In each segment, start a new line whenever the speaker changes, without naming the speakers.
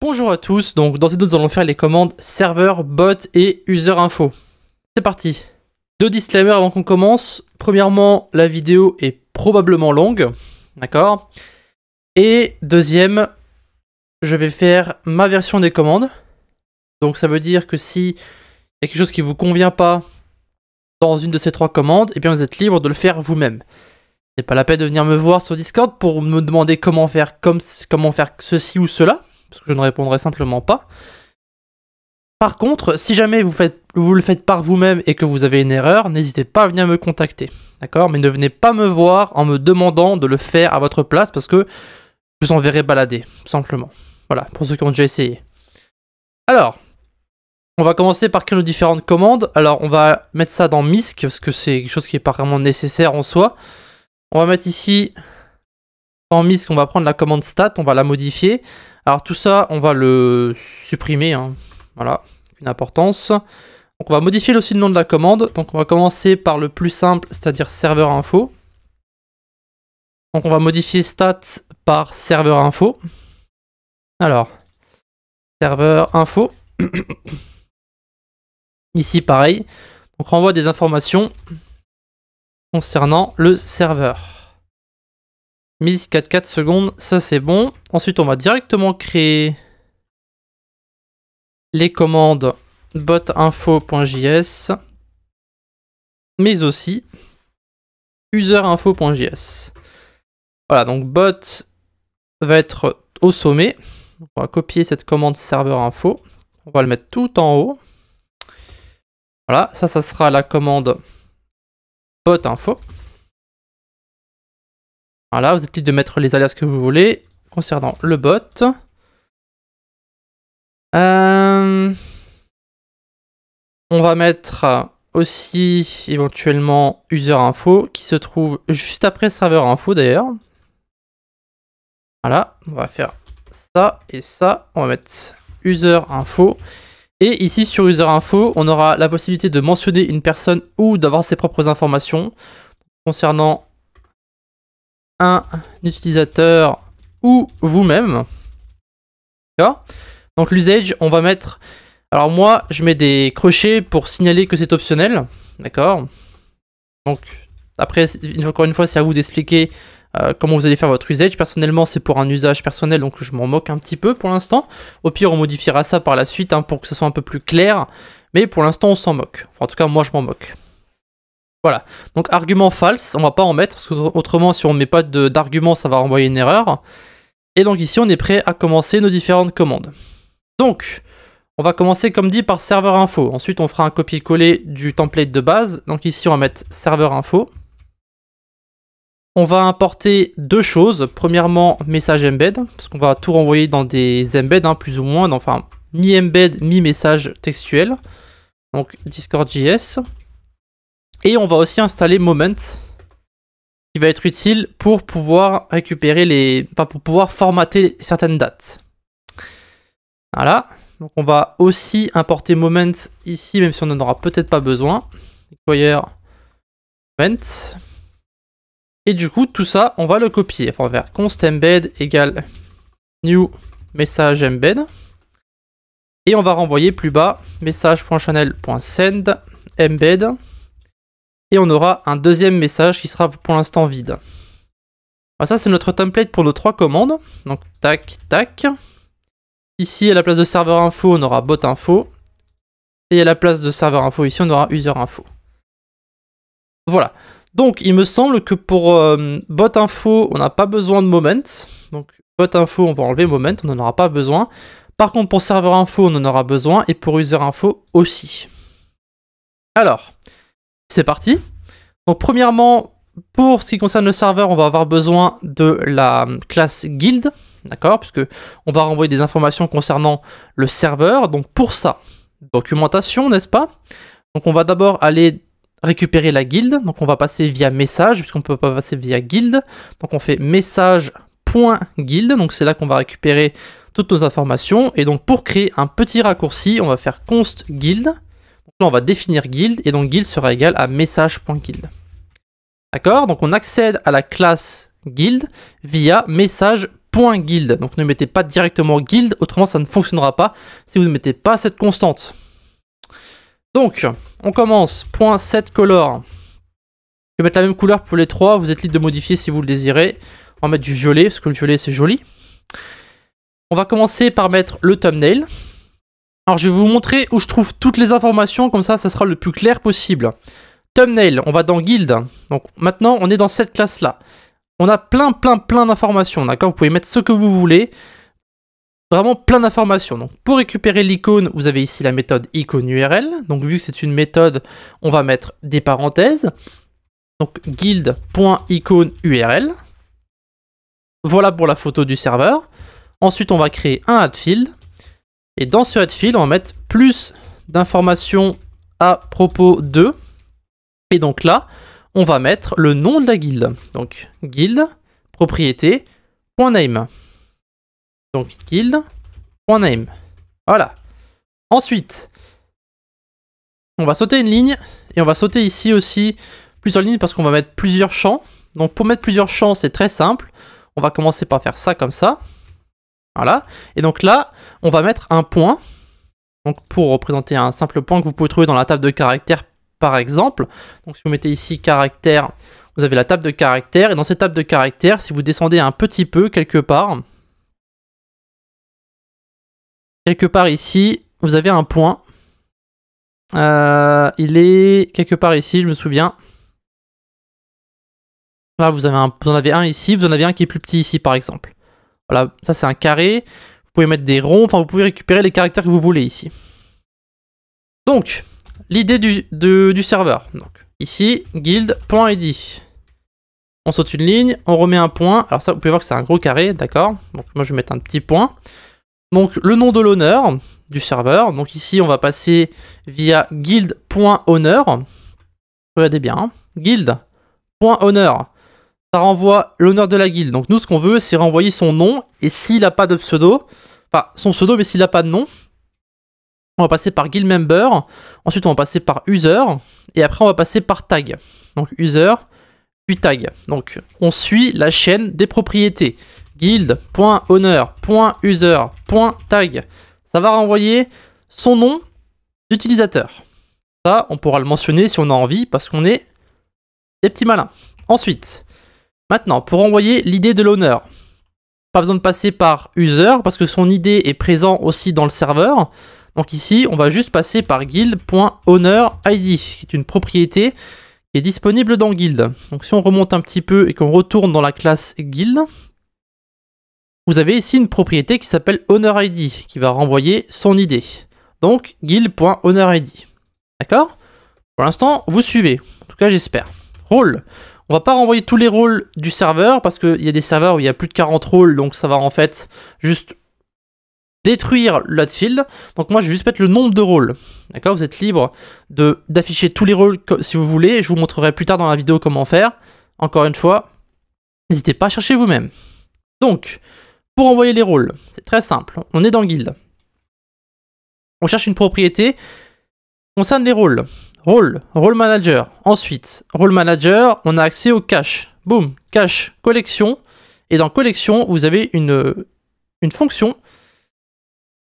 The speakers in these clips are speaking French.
Bonjour à tous, donc dans cette vidéo nous allons faire les commandes serveur, bot et user info. C'est parti. Deux disclaimers avant qu'on commence. Premièrement, la vidéo est probablement longue, d'accord. Et deuxième, je vais faire ma version des commandes. Donc ça veut dire que si il y a quelque chose qui ne vous convient pas dans une de ces trois commandes, eh bien vous êtes libre de le faire vous-même. C'est pas la peine de venir me voir sur Discord pour me demander comment faire ceci ou cela, parce que je ne répondrai simplement pas. Par contre, si jamais vous le faites par vous-même et que vous avez une erreur, n'hésitez pas à venir me contacter, d'accord? Mais ne venez pas me voir en me demandant de le faire à votre place, parce que je vous enverrai balader, tout simplement. Voilà, pour ceux qui ont déjà essayé. Alors, on va commencer par créer nos différentes commandes. Alors, on va mettre ça dans MISC, parce que c'est quelque chose qui n'est pas vraiment nécessaire en soi. On va mettre ici, dans MISC, on va prendre la commande stat, on va la modifier. Alors tout ça, on va le supprimer, hein. Voilà, une importance. Donc on va modifier aussi le nom de la commande. Donc on va commencer par le plus simple, c'est-à-dire serveur info. Donc on va modifier stat par serveur info. Alors, serveur info. Ici pareil, donc renvoie des informations concernant le serveur. Mise 4 secondes, ça c'est bon. Ensuite, on va directement créer les commandes botinfo.js, mais aussi userinfo.js. Voilà, donc bot va être au sommet. On va copier cette commande serveur info. On va le mettre tout en haut. Voilà, ça sera la commande botinfo. Voilà, vous êtes libre de mettre les alias que vous voulez concernant le bot. On va mettre aussi éventuellement user info qui se trouve juste après serveur info d'ailleurs. Voilà, on va faire ça et ça. On va mettre user info. Et ici sur user info, on aura la possibilité de mentionner une personne ou d'avoir ses propres informations concernant un utilisateur ou vous-même. D'accord. Donc l'usage, on va mettre... Alors moi, je mets des crochets pour signaler que c'est optionnel. D'accord. Donc après, encore une fois, c'est à vous d'expliquer comment vous allez faire votre usage. Personnellement, c'est pour un usage personnel, donc je m'en moque un petit peu pour l'instant. Au pire, on modifiera ça par la suite hein, pour que ce soit un peu plus clair. Mais pour l'instant, on s'en moque. Enfin, en tout cas, moi, je m'en moque. Voilà, donc argument false, on va pas en mettre, parce que autrement si on met pas d'argument ça va renvoyer une erreur. Et donc ici on est prêt à commencer nos différentes commandes. Donc, on va commencer comme dit par serveur info, ensuite on fera un copier-coller du template de base, donc ici on va mettre serveur info. On va importer deux choses, premièrement message embed, parce qu'on va tout renvoyer dans des embeds, hein, plus ou moins, enfin mi-embed, mi-message textuel, donc Discord.js. Et on va aussi installer Moment, qui va être utile pour pouvoir récupérer pour pouvoir formater certaines dates. Voilà. Donc on va aussi importer Moment ici, même si on n'en aura peut-être pas besoin. Require Moment. Et du coup, tout ça, on va le copier. Enfin, on va faire const embed égale new message embed. Et on va renvoyer plus bas message.channel.send embed. Et on aura un deuxième message qui sera pour l'instant vide. Alors ça c'est notre template pour nos trois commandes. Donc tac, tac. Ici à la place de serveur info on aura bot info. Et à la place de serveur info ici on aura user info. Voilà. Donc il me semble que pour bot info on n'a pas besoin de moment. Donc bot info on va enlever moment, on n'en aura pas besoin. Par contre pour serveur info on en aura besoin et pour user info aussi. Alors... c'est parti. Donc premièrement, pour ce qui concerne le serveur, on va avoir besoin de la classe guild, d'accord, puisque on va renvoyer des informations concernant le serveur. Donc pour ça, documentation, n'est-ce pas? Donc on va d'abord aller récupérer la guild. Donc on va passer via message, puisqu'on ne peut pas passer via guild. Donc on fait message.guild. Donc c'est là qu'on va récupérer toutes nos informations. Et donc pour créer un petit raccourci, on va faire const guild. Là, on va définir guild, et donc guild sera égal à message.guild. D'accord? Donc on accède à la classe guild via message .guild. Donc ne mettez pas directement guild, autrement ça ne fonctionnera pas si vous ne mettez pas cette constante. Donc, on commence. .setColor. Je vais mettre la même couleur pour les trois. Vous êtes libre de modifier si vous le désirez. On va mettre du violet, parce que le violet c'est joli. On va commencer par mettre le thumbnail. Alors je vais vous montrer où je trouve toutes les informations, comme ça sera le plus clair possible. Thumbnail, on va dans guild. Donc maintenant on est dans cette classe là. On a plein d'informations, d'accord? Vous pouvez mettre ce que vous voulez. Vraiment plein d'informations. Donc pour récupérer l'icône, vous avez ici la méthode icône URL. Donc vu que c'est une méthode, on va mettre des parenthèses. Donc guild.icône URL. Voilà pour la photo du serveur. Ensuite on va créer un add field. Et dans ce add field, on va mettre plus d'informations à propos de. Et donc là, on va mettre le nom de la guilde. Donc guild, propriété, .name. Donc guild.name. Voilà. Ensuite, on va sauter une ligne. Et on va sauter ici aussi plusieurs lignes parce qu'on va mettre plusieurs champs. Donc pour mettre plusieurs champs, c'est très simple. On va commencer par faire ça comme ça. Voilà. Et donc là, on va mettre un point. Donc pour représenter un simple point que vous pouvez trouver dans la table de caractères par exemple. Donc si vous mettez ici caractère, vous avez la table de caractères. Et dans cette table de caractères, si vous descendez un petit peu quelque part ici, vous avez un point. Il est quelque part ici, je me souviens. Là, vous en avez un ici, vous en avez un qui est plus petit ici par exemple. Voilà, ça c'est un carré. Vous pouvez mettre des ronds, enfin vous pouvez récupérer les caractères que vous voulez ici. Donc, l'idée du serveur. Donc, ici, guild.id. On saute une ligne, on remet un point. Alors ça, vous pouvez voir que c'est un gros carré, d'accord? Donc moi je vais mettre un petit point. Donc le nom de l'honneur du serveur. Donc ici, on va passer via guild.honor. Regardez bien, hein. Guild.honor. Ça renvoie l'honneur de la guilde. Donc nous, ce qu'on veut, c'est renvoyer son nom. Et s'il n'a pas de pseudo, enfin son pseudo, mais s'il n'a pas de nom, on va passer par guild member. Ensuite, on va passer par user. Et après, on va passer par tag. Donc user, puis tag. Donc on suit la chaîne des propriétés. Guild.honor.user.tag. Ça va renvoyer son nom d'utilisateur. Ça, on pourra le mentionner si on a envie, parce qu'on est des petits malins. Ensuite, maintenant, pour envoyer l'ID de l'honneur, pas besoin de passer par user, parce que son ID est présent aussi dans le serveur. Donc ici, on va juste passer par guild.honorID, qui est une propriété qui est disponible dans guild. Donc si on remonte un petit peu et qu'on retourne dans la classe guild, vous avez ici une propriété qui s'appelle honorID, qui va renvoyer son ID. Donc guild.honorID. D'accord? Pour l'instant, vous suivez. En tout cas, j'espère. Rôle. On va pas renvoyer tous les rôles du serveur, parce qu'il y a des serveurs où il y a plus de 40 rôles, donc ça va en fait juste détruire l'add field. Donc moi, je vais juste mettre le nombre de rôles. D'accord? Vous êtes libre d'afficher tous les rôles si vous voulez. Je vous montrerai plus tard dans la vidéo comment faire. Encore une fois, n'hésitez pas à chercher vous-même. Donc, pour envoyer les rôles, c'est très simple. On est dans guild. On cherche une propriété qui concerne les rôles. Rôle manager. Ensuite, rôle manager, on a accès au cache. Boum, cache, collection. Et dans collection, vous avez une fonction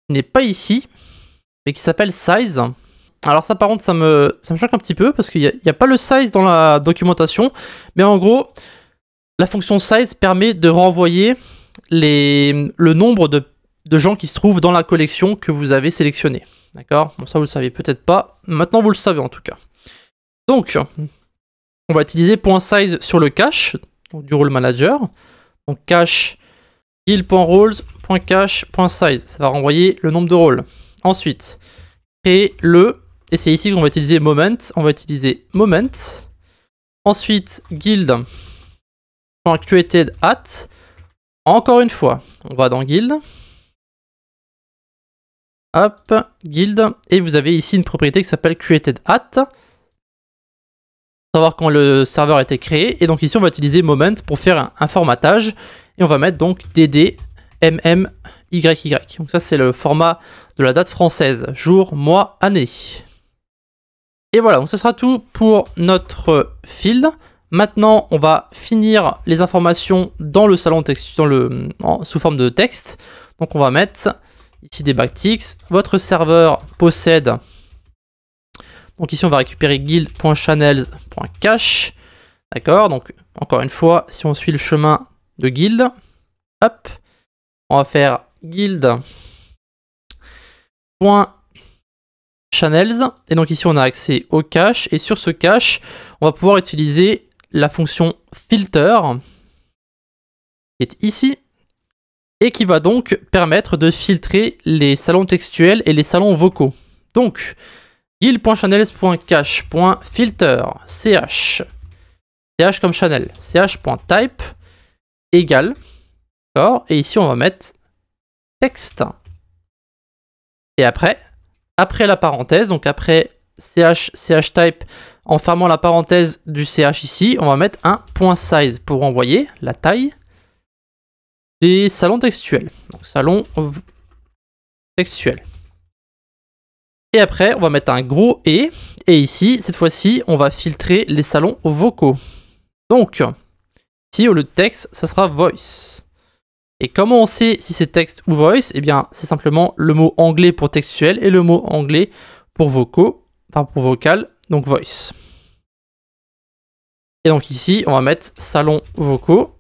qui n'est pas ici, mais qui s'appelle size. Alors ça, par contre, ça me choque un petit peu, parce qu'il n'y a pas le size dans la documentation. Mais en gros, la fonction size permet de renvoyer le nombre de gens qui se trouvent dans la collection que vous avez sélectionnée. D'accord? Bon, ça vous le saviez peut-être pas. Maintenant, vous le savez en tout cas. Donc, on va utiliser .size sur le cache, donc du role manager. Donc cache guild.roles.cache.size. Ça va renvoyer le nombre de rôles. Ensuite, créer et c'est ici qu'on va utiliser moment. On va utiliser moment. Ensuite, guild.createdAt. Encore une fois, on va dans guild. Hop, guild. Et vous avez ici une propriété qui s'appelle createdAt. Savoir quand le serveur a été créé. Et donc ici, on va utiliser moment pour faire un formatage. Et on va mettre donc dd mmyy. Donc ça, c'est le format de la date française. Jour, mois, année. Et voilà, donc ce sera tout pour notre field. Maintenant, on va finir les informations dans le salon texte, sous forme de texte. Donc on va mettre ici des backticks. Votre serveur possède. Donc ici on va récupérer guild.channels.cache. D'accord, donc encore une fois, si on suit le chemin de guild, hop, on va faire guild.channels. Et donc ici on a accès au cache. Et sur ce cache, on va pouvoir utiliser la fonction filter qui est ici et qui va donc permettre de filtrer les salons textuels et les salons vocaux. Donc guild.channels.cache.filter ch comme channel ch.type égale, d'accord, et ici on va mettre texte. Et après la parenthèse, donc après ch type, en fermant la parenthèse du ch ici, on va mettre un .size pour envoyer la taille des salons textuels. Donc salon textuel. Et après, on va mettre un gros et ici, cette fois-ci, on va filtrer les salons vocaux. Donc, ici, au lieu de texte, ça sera voice. Et comment on sait si c'est texte ou voice? Eh bien, c'est simplement le mot anglais pour textuel et le mot anglais pour vocaux, enfin pour vocal, donc voice. Et donc ici, on va mettre salon vocaux.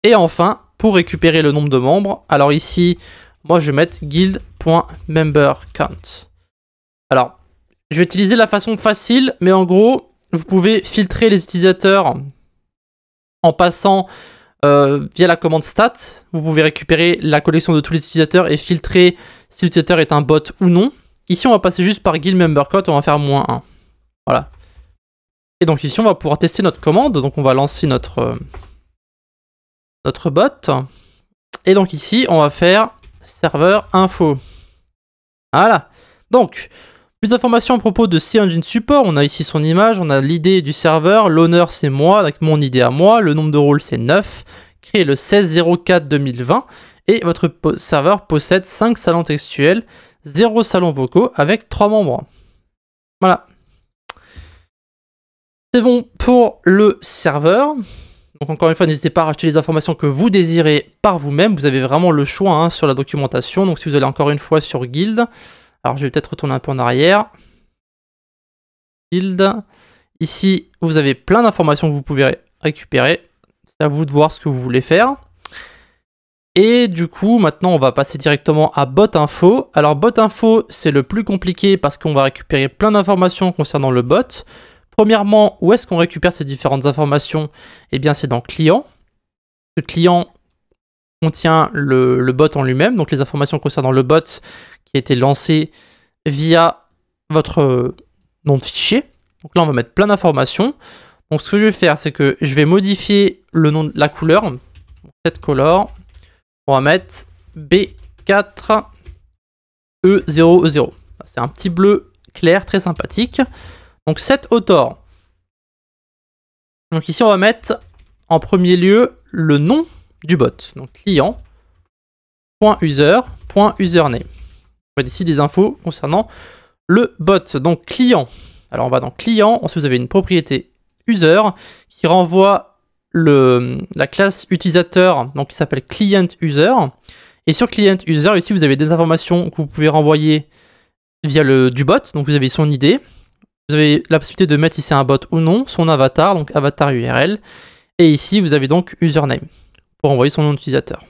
Et enfin, pour récupérer le nombre de membres, alors ici, moi je vais mettre guild.memberCount. Alors, je vais utiliser la façon facile, mais en gros, vous pouvez filtrer les utilisateurs en passant via la commande stat. Vous pouvez récupérer la collection de tous les utilisateurs et filtrer si l'utilisateur est un bot ou non. Ici, on va passer juste par guild.memberCount, on va faire -1. Voilà. Et donc ici, on va pouvoir tester notre commande. Donc on va lancer notre bot. Et donc ici, on va faire serveur info. Voilà. Donc, plus d'informations à propos de CEngine Support. On a ici son image, on a l'ID du serveur, l'honneur c'est moi, avec mon ID à moi, le nombre de rôles c'est 9, créé le 16/04/2020, et votre serveur possède 5 salons textuels, 0 salons vocaux avec 3 membres. Voilà. C'est bon pour le serveur. Donc encore une fois, n'hésitez pas à racheter les informations que vous désirez par vous-même. Vous avez vraiment le choix hein, sur la documentation. Donc si vous allez encore une fois sur Guild, alors je vais peut-être retourner un peu en arrière. Guild. Ici, vous avez plein d'informations que vous pouvez récupérer. C'est à vous de voir ce que vous voulez faire. Et du coup, maintenant, on va passer directement à bot info. Alors bot info, c'est le plus compliqué parce qu'on va récupérer plein d'informations concernant le bot. Premièrement, où est-ce qu'on récupère ces différentes informations? Eh bien, c'est dans client. Le client contient le bot en lui-même, donc les informations concernant le bot qui a été lancé via votre nom de fichier. Donc là, on va mettre plein d'informations. Donc ce que je vais faire, c'est que je vais modifier le nom de la couleur. Cette color, on va mettre B4E0E0. C'est un petit bleu clair, très sympathique. Donc set author. Donc ici on va mettre en premier lieu le nom du bot. Donc client.user.username. On va ici des infos concernant le bot. Donc client. Alors on va dans client. Ensuite vous avez une propriété user qui renvoie la classe utilisateur donc qui s'appelle client user. Et sur client user ici vous avez des informations que vous pouvez renvoyer via du bot. Donc vous avez son ID. Vous avez la possibilité de mettre si c'est un bot ou non, son avatar, donc avatar URL. Et ici, vous avez donc username pour envoyer son nom d'utilisateur.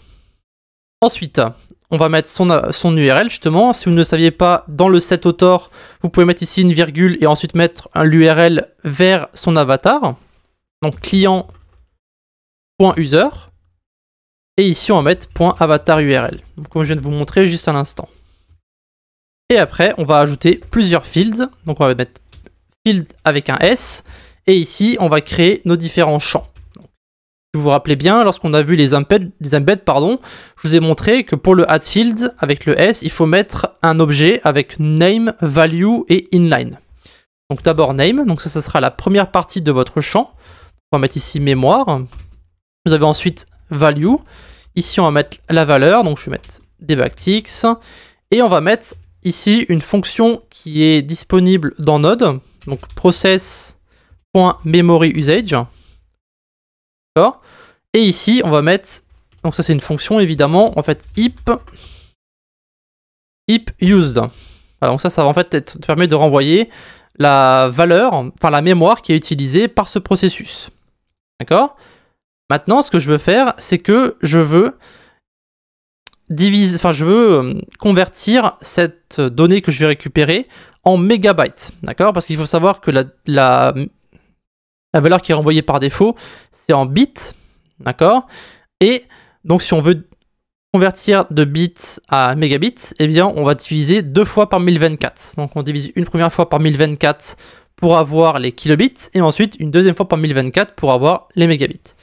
Ensuite, on va mettre son URL justement. Si vous ne le saviez pas, dans le set author, vous pouvez mettre ici une virgule et ensuite mettre l'URL vers son avatar. Donc client.user. Et ici, on va mettre .avatar URL, comme je viens de vous montrer juste à l'instant. Et après, on va ajouter plusieurs fields. Donc on va mettre field avec un S, et ici on va créer nos différents champs. Donc, si vous vous rappelez bien, lorsqu'on a vu les embeds, je vous ai montré que pour le add field avec le S, il faut mettre un objet avec name, value et inline. Donc d'abord name, donc ça sera la première partie de votre champ. On va mettre ici mémoire. Vous avez ensuite value. Ici on va mettre la valeur, donc je vais mettre des backticks, et on va mettre ici une fonction qui est disponible dans Node. Donc process.memoryUsage. D'accord? Et ici, on va mettre, donc ça c'est une fonction évidemment, en fait heap used. Voilà, donc ça va en fait te permet de renvoyer la valeur, enfin la mémoire qui est utilisée par ce processus. D'accord? Maintenant, ce que je veux faire, c'est que je veux convertir cette donnée que je vais récupérer en mégabytes. D'accord? Parce qu'il faut savoir que la valeur qui est renvoyée par défaut, c'est en bits. D'accord? Et donc, si on veut convertir de bits à mégabits, eh bien, on va diviser 2 fois par 1024. Donc, on divise une première fois par 1024 pour avoir les kilobits, et ensuite une deuxième fois par 1024 pour avoir les mégabits.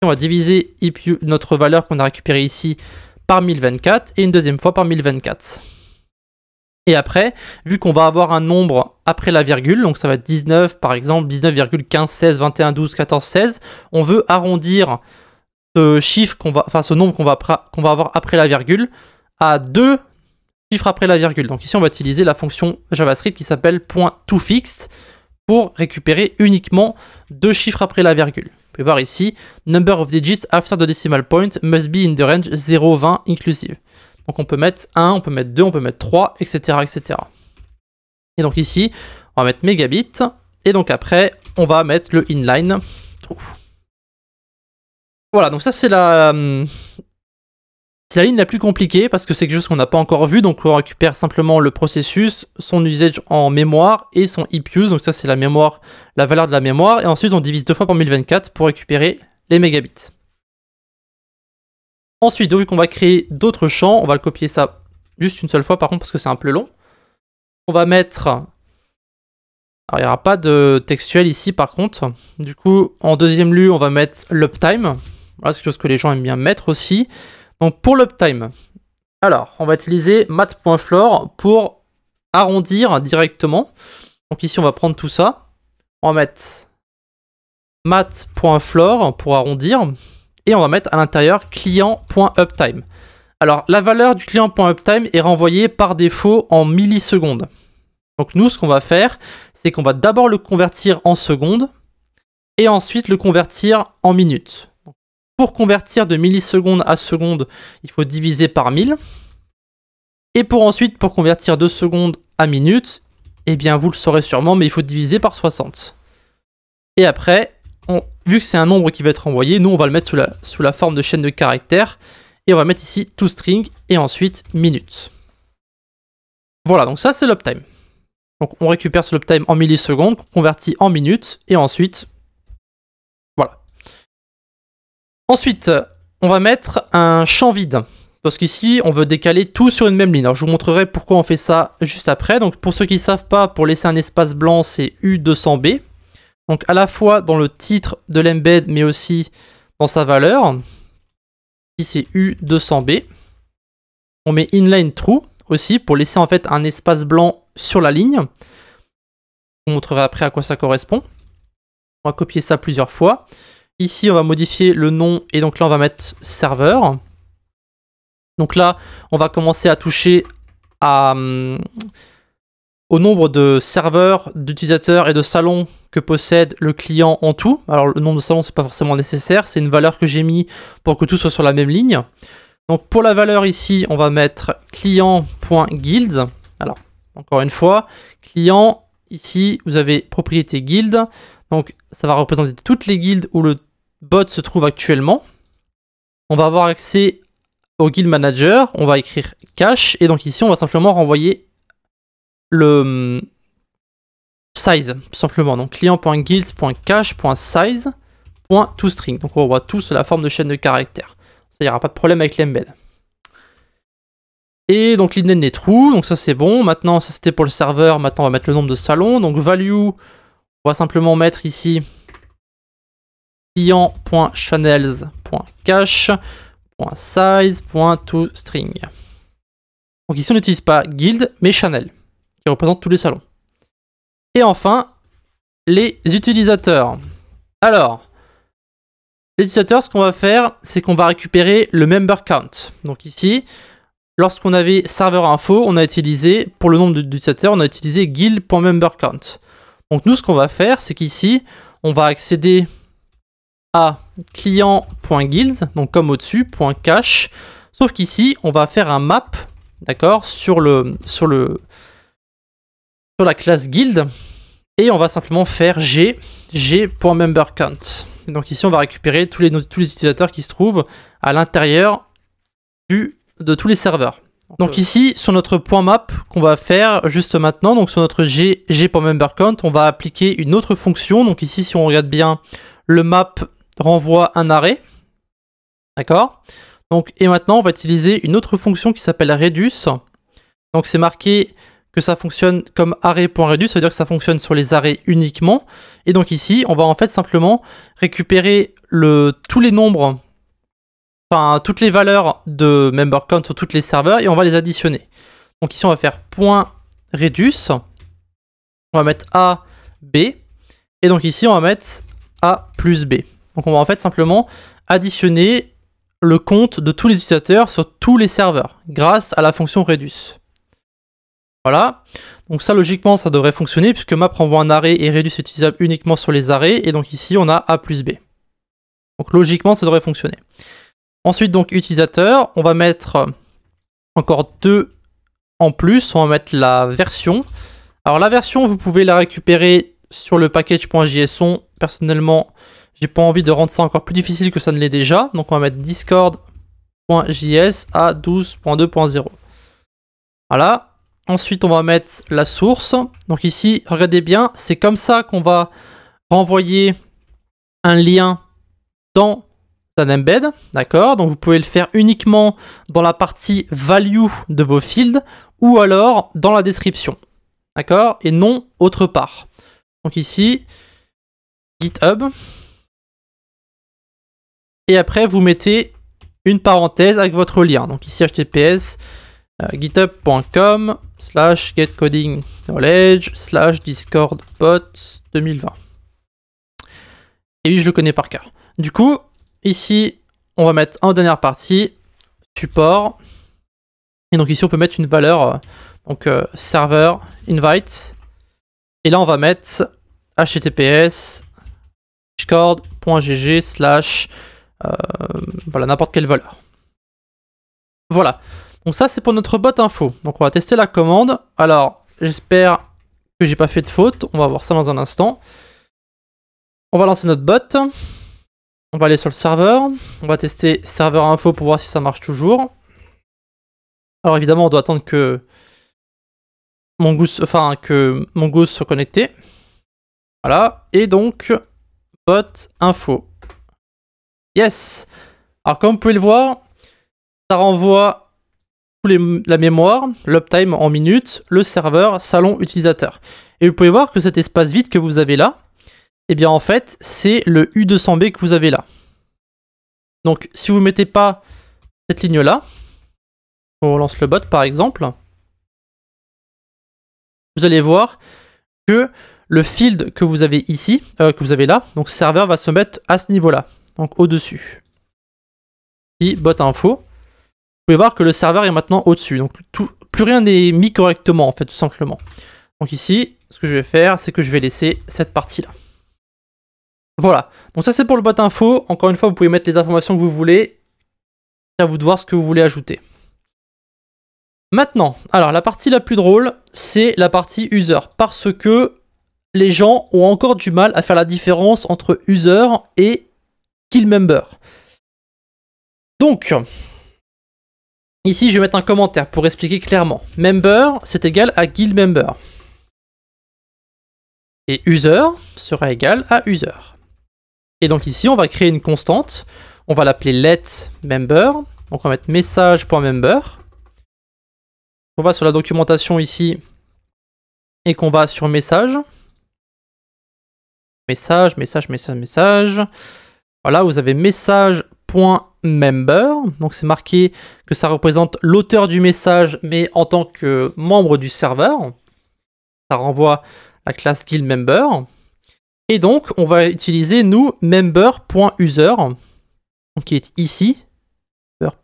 On va diviser notre valeur qu'on a récupérée ici par 1024 et une deuxième fois par 1024. Et après, vu qu'on va avoir un nombre après la virgule, donc ça va être 19 par exemple, 19,15, 16, 21, 12, 14, 16, on veut arrondir ce chiffre ce nombre qu'on va avoir après la virgule à 2 chiffres après la virgule. Donc ici on va utiliser la fonction JavaScript qui s'appelle .toFixed pour récupérer uniquement 2 chiffres après la virgule. Vous pouvez voir ici, number of digits after the decimal point must be in the range 0,20 inclusive. Donc on peut mettre 1, on peut mettre 2, on peut mettre 3, etc., etc. Et donc ici, on va mettre mégabit, et donc après, on va mettre le inline true. Voilà, donc ça c'est la ligne la plus compliquée, parce que c'est quelque chose qu'on n'a pas encore vu, donc on récupère simplement le processus, son usage en mémoire, et son heap use, donc ça c'est la mémoire, la valeur de la mémoire, et ensuite on divise 2 fois par 1024 pour récupérer les mégabits. Ensuite, vu qu'on va créer d'autres champs, on va le copier ça juste une seule fois par contre parce que c'est un peu long. On va mettre... Alors il n'y aura pas de textuel ici par contre. Du coup, en deuxième lieu, on va mettre l'uptime. Voilà, c'est quelque chose que les gens aiment bien mettre aussi. Donc pour l'uptime, alors on va utiliser mat.floor pour arrondir directement. Donc ici, on va prendre tout ça. On va mettre mat.floor pour arrondir. Et on va mettre à l'intérieur client.uptime. Alors, la valeur du client.uptime est renvoyée par défaut en millisecondes. Donc nous, ce qu'on va faire, c'est qu'on va d'abord le convertir en secondes et ensuite le convertir en minutes. Donc, pour convertir de millisecondes à secondes, il faut diviser par 1000. Et pour convertir de secondes à minutes, eh bien, vous le saurez sûrement, mais il faut diviser par 60. Et après... vu que c'est un nombre qui va être envoyé, nous on va le mettre sous la forme de chaîne de caractères et on va mettre ici toString et ensuite minutes. Voilà, donc ça c'est l'uptime. Donc on récupère ce uptime en millisecondes, qu'on convertit en minutes et ensuite voilà. Ensuite, on va mettre un champ vide parce qu'ici on veut décaler tout sur une même ligne. Alors je vous montrerai pourquoi on fait ça juste après. Donc pour ceux qui ne savent pas, pour laisser un espace blanc, c'est U200B. Donc à la fois dans le titre de l'embed, mais aussi dans sa valeur. Ici c'est U200B. On met inline true aussi pour laisser en fait un espace blanc sur la ligne. Je vous montrerai après à quoi ça correspond. On va copier ça plusieurs fois. Ici on va modifier le nom et donc là on va mettre serveur. Donc là on va commencer à toucher au nombre de serveurs, d'utilisateurs et de salons que possède le client en tout. Alors le nombre de salons c'est pas forcément nécessaire, c'est une valeur que j'ai mis pour que tout soit sur la même ligne. Donc pour la valeur ici, on va mettre client.guild. Alors encore une fois, client, ici vous avez propriété guild. Donc ça va représenter toutes les guildes où le bot se trouve actuellement. On va avoir accès au guild manager, on va écrire cache et donc ici on va simplement renvoyer le size, tout simplement. Donc client.guild.cache.size.toString. Donc on voit tout sous la forme de chaîne de caractères. Ça, il n'y aura pas de problème avec l'embed. Et donc l'inden est true, donc ça c'est bon. Maintenant, ça c'était pour le serveur. Maintenant, on va mettre le nombre de salons. Donc value, on va simplement mettre ici client.channels.cache.size.toString. Donc ici, on n'utilise pas guild, mais channel, qui représente tous les salons. Et enfin, les utilisateurs. Alors, les utilisateurs, ce qu'on va faire, c'est qu'on va récupérer le member count. Donc ici, lorsqu'on avait serveur info, on a utilisé, pour le nombre d'utilisateurs, on a utilisé guild.memberCount. Donc nous, ce qu'on va faire, c'est qu'ici, on va accéder à client.guilds, donc comme au-dessus, .cache. Sauf qu'ici, on va faire un map, d'accord, sur la classe guild. Et on va simplement faire g.memberCount. Donc ici, on va récupérer tous les utilisateurs qui se trouvent à l'intérieur de tous les serveurs. Donc ici, sur notre point map qu'on va faire juste maintenant, donc sur notre g.memberCount, on va appliquer une autre fonction. Donc ici, si on regarde bien, le map renvoie un arrêt. D'accord? Donc, et maintenant, on va utiliser une autre fonction qui s'appelle reduce. Donc c'est marqué que ça fonctionne comme arrêt.reduce, ça veut dire que ça fonctionne sur les arrêts uniquement. Et donc ici, on va en fait simplement récupérer tous les nombres, enfin toutes les valeurs de member count sur tous les serveurs et on va les additionner. Donc ici, on va faire .reduce, on va mettre A, B, et donc ici, on va mettre A plus B. Donc on va en fait simplement additionner le compte de tous les utilisateurs sur tous les serveurs grâce à la fonction reduce. Voilà, donc ça logiquement ça devrait fonctionner puisque map renvoie un arrêt et reduce est utilisable uniquement sur les arrêts et donc ici on a A plus B. Donc logiquement ça devrait fonctionner. Ensuite donc utilisateur, on va mettre encore 2 en plus, on va mettre la version. Alors la version vous pouvez la récupérer sur le package.json. Personnellement j'ai pas envie de rendre ça encore plus difficile que ça ne l'est déjà, donc on va mettre discord.js à 12.2.0. Voilà. Ensuite, on va mettre la source. Donc ici, regardez bien, c'est comme ça qu'on va renvoyer un lien dans un embed. D'accord? Donc vous pouvez le faire uniquement dans la partie value de vos fields ou alors dans la description. D'accord? Et non autre part. Donc ici, GitHub. Et après, vous mettez une parenthèse avec votre lien. Donc ici, https github.com/getcodingknowledge/discordbot 2020. Et oui, je le connais par cœur. Du coup, ici, on va mettre en dernière partie support. Et donc ici, on peut mettre une valeur, server invite. Et là, on va mettre https discord.gg/ voilà, n'importe quelle valeur. Voilà. Donc ça c'est pour notre bot info. Donc on va tester la commande. Alors j'espère que j'ai pas fait de faute. On va voir ça dans un instant. On va lancer notre bot. On va aller sur le serveur. On va tester serveur info pour voir si ça marche toujours. Alors évidemment on doit attendre que Mongoose soit connecté. Voilà. Et donc bot info. Yes. Alors comme vous pouvez le voir, ça renvoie la mémoire, l'uptime en minutes, le serveur, salon, utilisateur. Et vous pouvez voir que cet espace vide que vous avez là, eh bien en fait, c'est le U200B que vous avez là. Donc si vous ne mettez pas cette ligne-là, on relance le bot par exemple, vous allez voir que le field que vous avez ici, que vous avez là, donc serveur va se mettre à ce niveau-là, donc au-dessus. Ici, bot info. Vous pouvez voir que le serveur est maintenant au-dessus. Donc plus rien n'est mis correctement en fait, tout simplement. Donc ici, ce que je vais faire, c'est que je vais laisser cette partie-là. Voilà. Donc ça c'est pour le bot info. Encore une fois, vous pouvez mettre les informations que vous voulez. C'est à vous de voir ce que vous voulez ajouter. Maintenant, alors la partie la plus drôle, c'est la partie user. Parce que les gens ont encore du mal à faire la différence entre user et kill member. Donc, ici, je vais mettre un commentaire pour expliquer clairement. Member, c'est égal à guild member. Et user sera égal à user. Et donc ici, on va créer une constante. On va l'appeler letMember. Donc on va mettre message.member. On va sur la documentation ici. Et qu'on va sur message. Message. Voilà, vous avez message.member. Donc c'est marqué que ça représente l'auteur du message, mais en tant que membre du serveur. Ça renvoie la classe guildMember. Et donc on va utiliser nous member.user, qui est ici. Là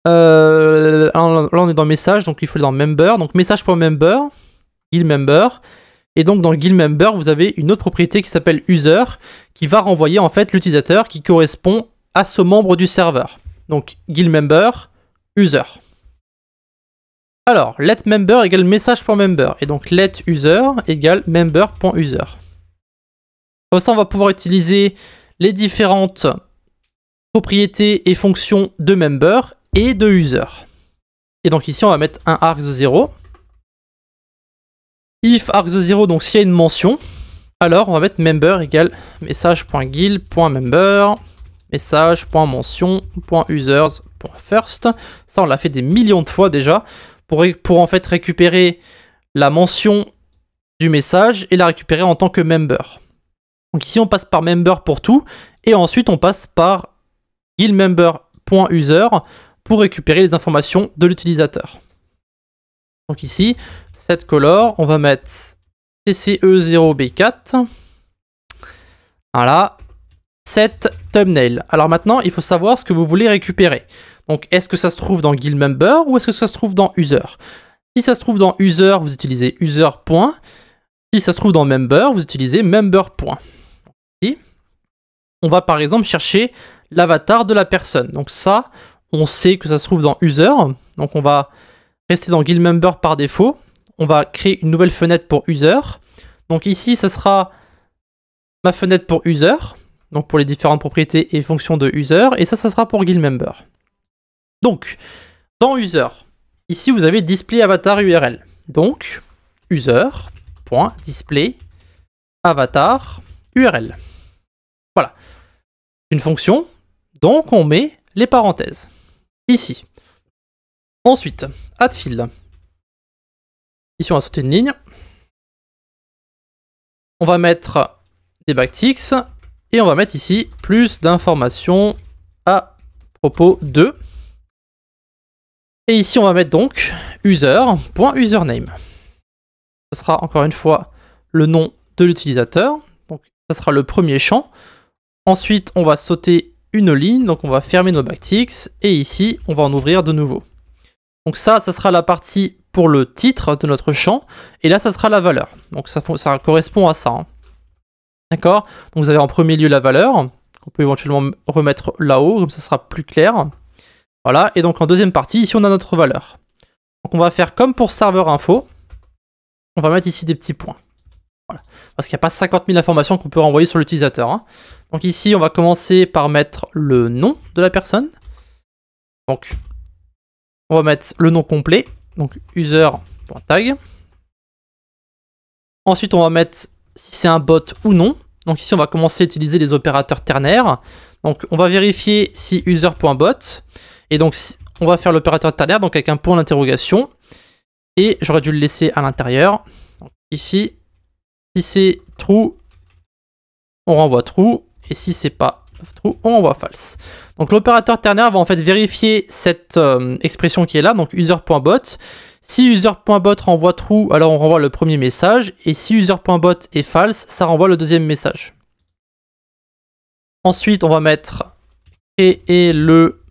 on est dans message, donc il faut aller dans member. Donc message.member, guildMember. Et donc dans GuildMember, vous avez une autre propriété qui s'appelle user, qui va renvoyer en fait l'utilisateur qui correspond à ce membre du serveur. Donc GuildMember, user. Alors, letMember égale message.member. Et donc letUser égale member.user. Comme ça, on va pouvoir utiliser les différentes propriétés et fonctions de member et de user. Et donc ici, on va mettre un args0. If args0, donc s'il y a une mention, alors on va mettre member égale message.guild.member, message.mention.users.first. Ça, on l'a fait des millions de fois déjà, pour en fait récupérer la mention du message et la récupérer en tant que member. Donc ici, on passe par member pour tout, et ensuite on passe par guildMember.user pour récupérer les informations de l'utilisateur. Donc ici, setColor, on va mettre TCE0B4. Voilà. setThumbnail. Alors maintenant, il faut savoir ce que vous voulez récupérer. Donc est-ce que ça se trouve dans GuildMember ou est-ce que ça se trouve dans user? Si ça se trouve dans user, vous utilisez user. Si ça se trouve dans member, vous utilisez member. Ici, on va par exemple chercher l'avatar de la personne. Donc ça, on sait que ça se trouve dans user. Donc on va rester dans GuildMember par défaut. On va créer une nouvelle fenêtre pour user. Donc ici, ça sera ma fenêtre pour user. Donc pour les différentes propriétés et fonctions de user. Et ça sera pour GuildMember. Donc, dans user, ici vous avez display avatar URL. Donc, user.display avatar URL. Voilà. Une fonction, donc on met les parenthèses. Ici. Ensuite, add field. Ici on va sauter une ligne. On va mettre des backticks et on va mettre ici plus d'informations à propos de. Et ici, on va mettre donc user.username. Ce sera encore une fois le nom de l'utilisateur. Donc, ça sera le premier champ. Ensuite, on va sauter une ligne. Donc, on va fermer nos backticks. Et ici, on va en ouvrir de nouveau. Donc, ça sera la partie pour le titre de notre champ. Et là, ça sera la valeur. Donc, ça correspond à ça. Hein. D'accord? Donc, vous avez en premier lieu la valeur. On peut éventuellement remettre là-haut. Comme ça sera plus clair. Voilà, et donc en deuxième partie, ici on a notre valeur. Donc on va faire comme pour serveur info. On va mettre ici des petits points. Voilà. Parce qu'il n'y a pas 50 000 informations qu'on peut renvoyer sur l'utilisateur. Hein. Donc ici, on va commencer par mettre le nom de la personne. Donc, on va mettre le nom complet. Donc user.tag. Ensuite, on va mettre si c'est un bot ou non. Donc ici, on va commencer à utiliser les opérateurs ternaires. Donc on va vérifier si user.bot. Et donc, on va faire l'opérateur ternaire, donc avec un point d'interrogation. Et j'aurais dû le laisser à l'intérieur. Ici, si c'est true, on renvoie true. Et si c'est pas true, on renvoie false. Donc l'opérateur ternaire va en fait vérifier cette expression qui est là, donc user.bot. Si user.bot renvoie true, alors on renvoie le premier message. Et si user.bot est false, ça renvoie le deuxième message. Ensuite, on va mettre créer le...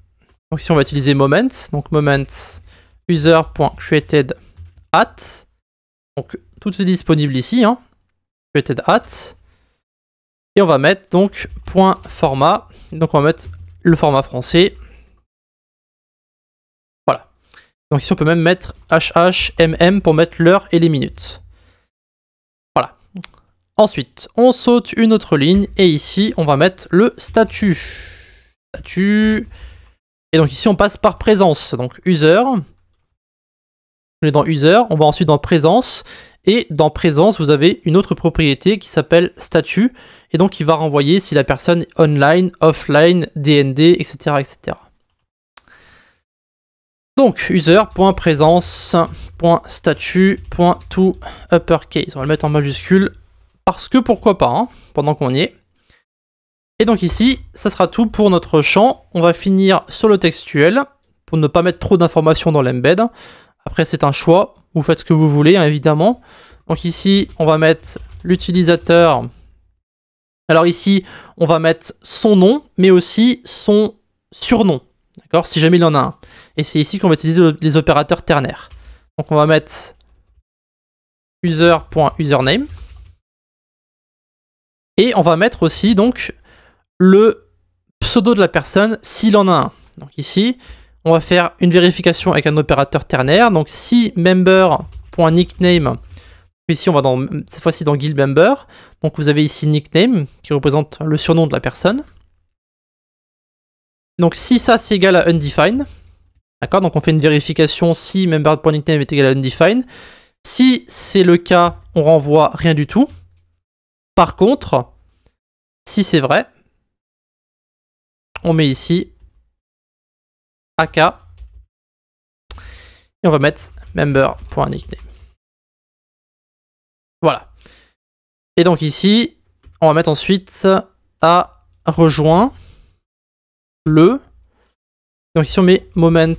Donc ici on va utiliser moment, donc moment user.created at. Donc tout est disponible ici, hein. Created at. Et on va mettre donc point format. Donc on va mettre le format français. Voilà. Donc ici on peut même mettre HHMM pour mettre l'heure et les minutes. Voilà. Ensuite, on saute une autre ligne et ici on va mettre le statut. Statut. Et donc ici on passe par présence, donc user, on est dans user, on va ensuite dans présence, et dans présence vous avez une autre propriété qui s'appelle statut, et donc il va renvoyer si la personne est online, offline, DND, etc. etc. Donc user.présence.statut.toUppercase, on va le mettre en majuscule, parce que pourquoi pas, hein, pendant qu'on y est. Et donc ici, ça sera tout pour notre champ. On va finir sur le textuel pour ne pas mettre trop d'informations dans l'embed. Après, c'est un choix. Vous faites ce que vous voulez, hein, évidemment. Donc ici, on va mettre l'utilisateur. Alors ici, on va mettre son nom, mais aussi son surnom. D'accord? Si jamais il en a un. Et c'est ici qu'on va utiliser les opérateurs ternaires. Donc on va mettre user.username. Et on va mettre aussi donc le pseudo de la personne s'il en a un. Donc ici, on va faire une vérification avec un opérateur ternaire. Donc si member.nickname, ici on va cette fois-ci dans guild member. Donc vous avez ici nickname qui représente le surnom de la personne. Donc si ça c'est égal à undefined, d'accord, donc on fait une vérification si member.nickname est égal à undefined. Si c'est le cas, on renvoie rien du tout. Par contre, si c'est vrai, on met ici AK et on va mettre member.nickname. Voilà. Et donc ici, on va mettre ensuite à rejoint le. Donc ici on met moment,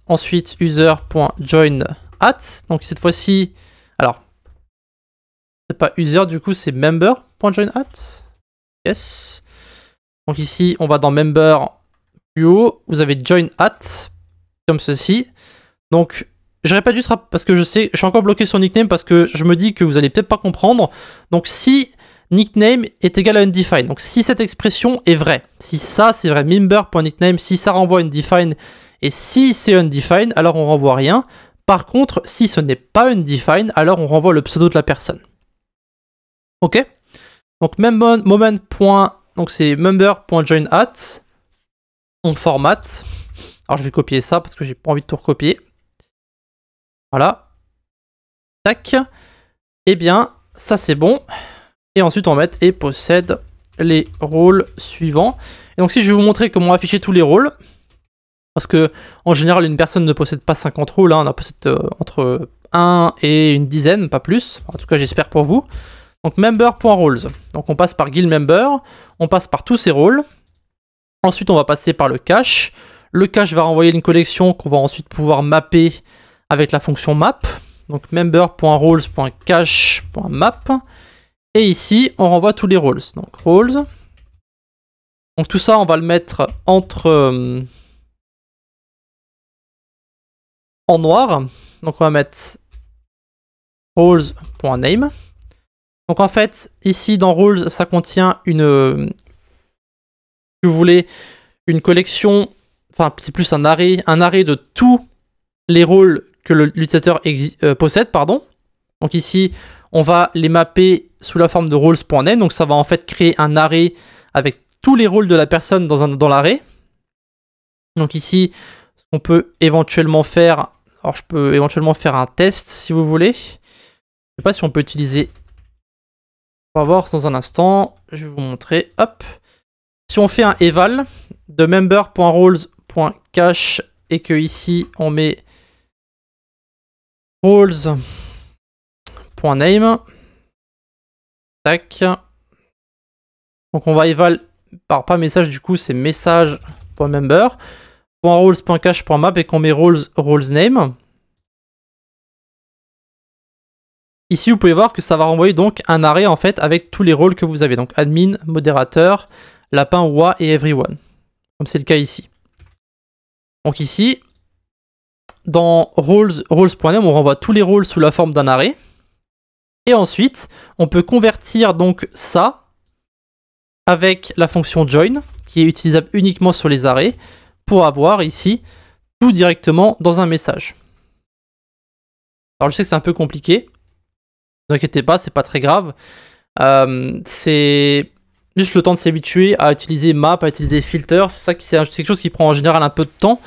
ensuite user.join at. Donc cette fois-ci, alors c'est pas user du coup, c'est member.join at. Yes. Donc ici on va dans member plus haut, vous avez join at comme ceci. Donc je répète juste parce que je suis encore bloqué sur nickname parce que je me dis que vous allez peut-être pas comprendre. Donc si nickname est égal à undefined, donc si cette expression est vraie, si ça c'est vrai, member.nickname, si ça renvoie undefined et si c'est undefined, alors on renvoie rien. Par contre, si ce n'est pas undefined, alors on renvoie le pseudo de la personne. Ok? Donc moment. Donc c'est member.join at. On formate. Alors je vais copier ça parce que j'ai pas envie de tout recopier. Voilà. Tac. Eh bien, ça c'est bon. Et ensuite on va mettre et possède les rôles suivants. Et donc si je vais vous montrer comment afficher tous les rôles, parce que en général une personne ne possède pas 50 rôles, hein, on en possède entre 1 et une dizaine, pas plus. En tout cas j'espère pour vous. Donc member.roles. Donc on passe par guild member, on passe par tous ces rôles. Ensuite on va passer par le cache. Le cache va renvoyer une collection qu'on va ensuite pouvoir mapper avec la fonction map. Donc member.roles.cache.map. Et ici, on renvoie tous les roles. Donc roles. Donc tout ça, on va le mettre entre en noir. Donc on va mettre roles.name. Donc en fait, ici dans roles, ça contient une, si vous voulez, une collection, enfin c'est plus un arrêt de tous les rôles que l'utilisateur possède, pardon. Donc ici, on va les mapper sous la forme de roles.name. Donc ça va en fait créer un arrêt avec tous les rôles de la personne dans l'arrêt. Donc ici, ce qu'on peut éventuellement faire, alors je peux éventuellement faire un test si vous voulez. Je sais pas si on peut utiliser. On va voir dans un instant. Je vais vous montrer. Hop. Si on fait un eval de member.roles.cache et que ici on met roles.name. Tac. Donc on va eval par pas message, du coup c'est message.member. .roles.cache.map et qu'on met roles.name. Ici vous pouvez voir que ça va renvoyer donc un arrêt en fait avec tous les rôles que vous avez. Donc admin, modérateur, lapin, oie et everyone. Comme c'est le cas ici. Donc ici, dans roles.name, on renvoie tous les rôles sous la forme d'un arrêt. Et ensuite, on peut convertir donc ça avec la fonction join, qui est utilisable uniquement sur les arrêts, pour avoir ici tout directement dans un message. Alors je sais que c'est un peu compliqué. Ne vous inquiétez pas, c'est pas très grave. C'est juste le temps de s'habituer à utiliser map, à utiliser filter. C'est quelque chose qui prend en général un peu de temps.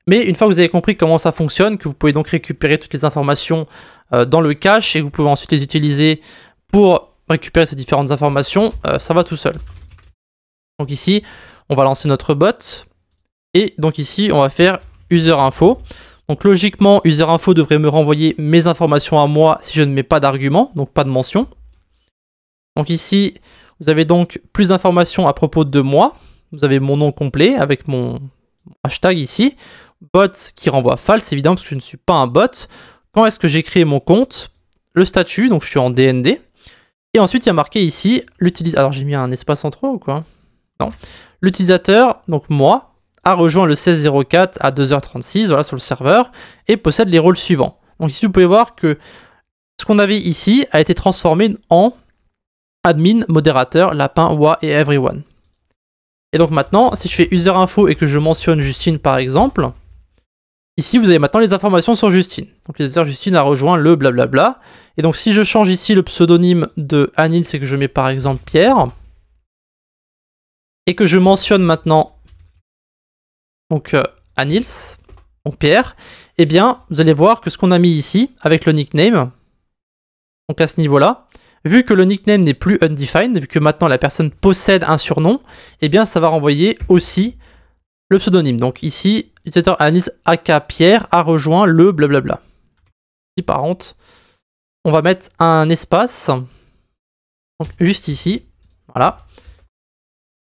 Mais une fois que vous avez compris comment ça fonctionne, que vous pouvez donc récupérer toutes les informations dans le cache et que vous pouvez ensuite les utiliser pour récupérer ces différentes informations, ça va tout seul. Donc ici, on va lancer notre bot. Et donc ici, on va faire user info. Donc logiquement, user info devrait me renvoyer mes informations à moi si je ne mets pas d'argument, donc pas de mention. Donc ici, vous avez donc plus d'informations à propos de moi. Vous avez mon nom complet avec mon hashtag ici. Bot qui renvoie false, évidemment, parce que je ne suis pas un bot. Quand est-ce que j'ai créé mon compte? Le statut, donc je suis en DND. Et ensuite, il y a marqué ici l'utilisateur. Alors j'ai mis un espace en trop ou quoi? Non. L'utilisateur, donc moi, a rejoint le 1604 à 2h36, voilà, sur le serveur, et possède les rôles suivants. Donc ici, vous pouvez voir que ce qu'on avait ici a été transformé en admin, modérateur, lapin, wa et everyone. Et donc maintenant, si je fais user info et que je mentionne Justine par exemple, ici vous avez maintenant les informations sur Justine. Donc l'utilisateur Justine a rejoint le blablabla. Et donc si je change ici le pseudonyme de Anil, c'est que je mets par exemple Pierre, et que je mentionne maintenant donc Anils, donc Pierre, eh bien vous allez voir que ce qu'on a mis ici avec le nickname, donc à ce niveau-là, vu que le nickname n'est plus undefined, vu que maintenant la personne possède un surnom, eh bien ça va renvoyer aussi le pseudonyme. Donc ici, l'utilisateur Anils aka Pierre a rejoint le blablabla. Ici par contre, on va mettre un espace, donc juste ici, voilà.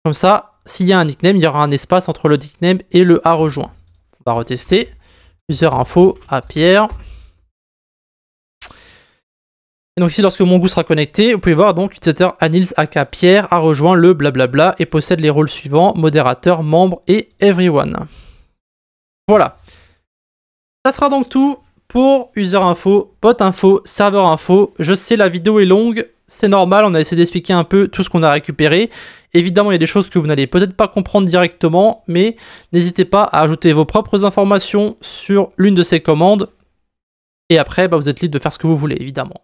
Comme ça, s'il y a un nickname, il y aura un espace entre le nickname et le a rejoint. On va retester. User info à Pierre. Et donc ici, lorsque mon goût sera connecté, vous pouvez voir donc l'utilisateur Anils aka Pierre a rejoint le blablabla et possède les rôles suivants, modérateur, membre et everyone. Voilà. Ça sera donc tout pour user info, bot info, serveur info. Je sais, la vidéo est longue, c'est normal, on a essayé d'expliquer un peu tout ce qu'on a récupéré. Évidemment, il y a des choses que vous n'allez peut-être pas comprendre directement, mais n'hésitez pas à ajouter vos propres informations sur l'une de ces commandes. Et après, vous êtes libre de faire ce que vous voulez, évidemment.